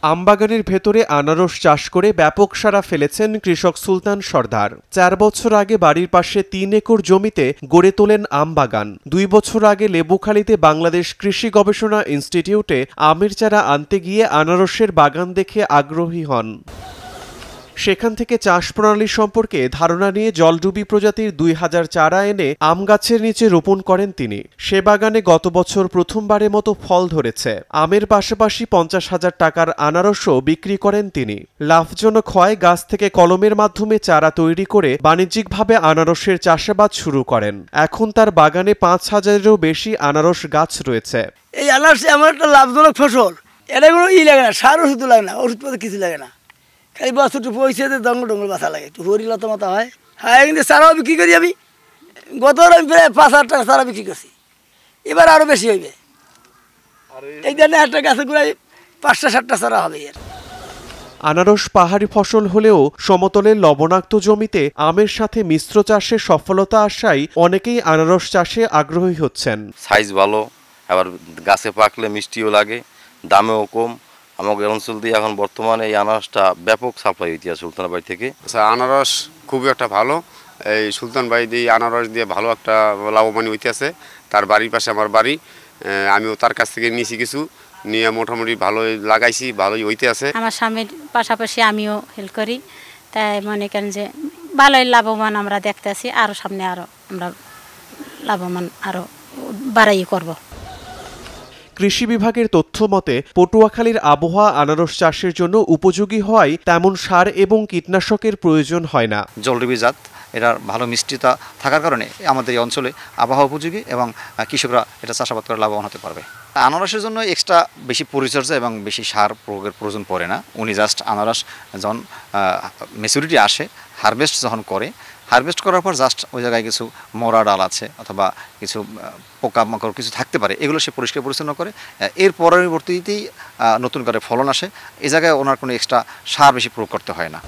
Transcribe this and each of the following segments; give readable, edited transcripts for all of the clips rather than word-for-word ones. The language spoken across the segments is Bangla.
আমবাগানের ভেতরে আনারস চাষ করে ব্যাপক সাড়া ফেলেছেন কৃষক সুলতান সর্দার। 4 বছর আগে বাড়ির পাশে 3 একর জমিতে গড়ে তোলেন আমবাগান। 2 বছর আগে লেবুখালীতে বাংলাদেশ কৃষি গবেষণা ইনস্টিটিউটে আমের চারা আনতে গিয়ে আনারসের বাগান দেখে আগ্রহী হন। সেখান থেকে চাষ প্রণালী সম্পর্কে ধারণা নিয়ে জলডুবি প্রজাতির 2000 চারা এনে আম গাছের নিচে রোপণ করেন তিনি। সে বাগানে গত বছর প্রথমবারের মতো ফল ধরেছে। আমের পাশাপাশি 50,000 টাকার আনারসও বিক্রি করেন তিনি। লাভজনক হয় গাছ থেকে কলমের মাধ্যমে চারা তৈরি করে বাণিজ্যিকভাবে আনারসের চাষাবাদ শুরু করেন। এখন তার বাগানে 5,000-এরও বেশি আনারস গাছ রয়েছে। এই আনারস এমন একটা লাভজনক ফসল, এটা কোনো লাগে না, সার ওষুধ লাগে না, ওষুধ কিছু লাগে না, খালি বছর একটু পয়সা দিয়ে ডঙ্গল বাসা লাগে, একটু হরি লতা মাথা হয়। হ্যাঁ, কিন্তু চারাও বিক্রি করি আমি। গত আমি প্রায় 5,000 টাকা চারা বিক্রি করছি, এবার আরও বেশি হইবে। এই জন্য একটা গাছে গুড়াই 5টা-7টা চারা হবে। এর আনারস পাহাড়ি ফসল হলেও সমতলের লবণাক্ত জমিতে আমের সাথে মিশ্র চাষে সফলতা আসায় অনেকেই আনারস চাষে আগ্রহী হচ্ছেন। সাইজ ভালো, আবার গাছে পাকলে মিষ্টিও লাগে, দামেও কম। আমাদের অঞ্চল দিয়ে এখন বর্তমানে এই আনারসটা ব্যাপক সাপ্লাই হইতে আছে সুলতানবাড়ি থেকে। আচ্ছা, আনারস খুবই একটা ভালো, এই সুলতানবাড়ি দিয়ে আনারস দিয়ে ভালো একটা লাভবান হইতে আছে। তার বাড়ির পাশে আমার বাড়ি, আমিও তার কাছ থেকে নিয়েছি, কিছু নিয়ে মোটামুটি ভালোই লাগাইছি, ভালোই হইতে আছে। আমার স্বামীর পাশাপাশি আমিও হেল্প করি, তাই মনে করেন যে ভালোই লাভবান আমরা দেখতে আছি। আরও সামনে আরও আমরা লাভবান আরও বাড়াই করব। কৃষি বিভাগের তথ্য মতে পটুয়াখালীর আবহাওয়া আনারস চাষের জন্য উপযোগী হওয়ায় তেমন সার এবং কীটনাশকের প্রয়োজন হয় না। জলডুবি জাত, এটার ভালো মিষ্টিতা থাকার কারণে আমাদের এই অঞ্চলে আবহাওয়া উপযোগী এবং কৃষকরা এটা চাষাবাদ করে লাভবান হতে পারবে। আনারসের জন্য এক্সট্রা বেশি পরিচর্যা এবং বেশি সার প্রয়োগের প্রয়োজন পড়ে না। উনি জাস্ট আনারস যখন ম্যাচুরিটি আসে, হারভেস্ট যখন করে, হারভেস্ট করার পর জাস্ট ওই জায়গায় কিছু মরা ডাল আছে অথবা কিছু পোকামাকড় কিছু থাকতে পারে, এগুলো সে পরিষ্কার পরিচ্ছন্ন করে। এর পরবর্তীতেই নতুন করে ফলন আসে। এই জায়গায় ওনার কোনো এক্সট্রা সার বেশি প্রয়োগ করতে হয় না।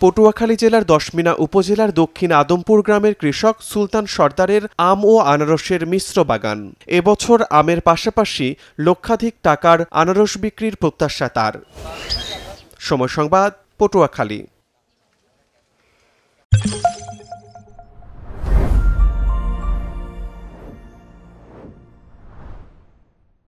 পটুয়াখালী জেলার দশমিনা উপজেলার দক্ষিণ আদমপুর গ্রামের কৃষক সুলতান সর্দারের আম ও আনারসের মিশ্র বাগান। এবছর আমের পাশাপাশি লক্ষাধিক টাকার আনারস বিক্রির প্রত্যাশা তার। সময় সংবাদ, পটুয়াখালী।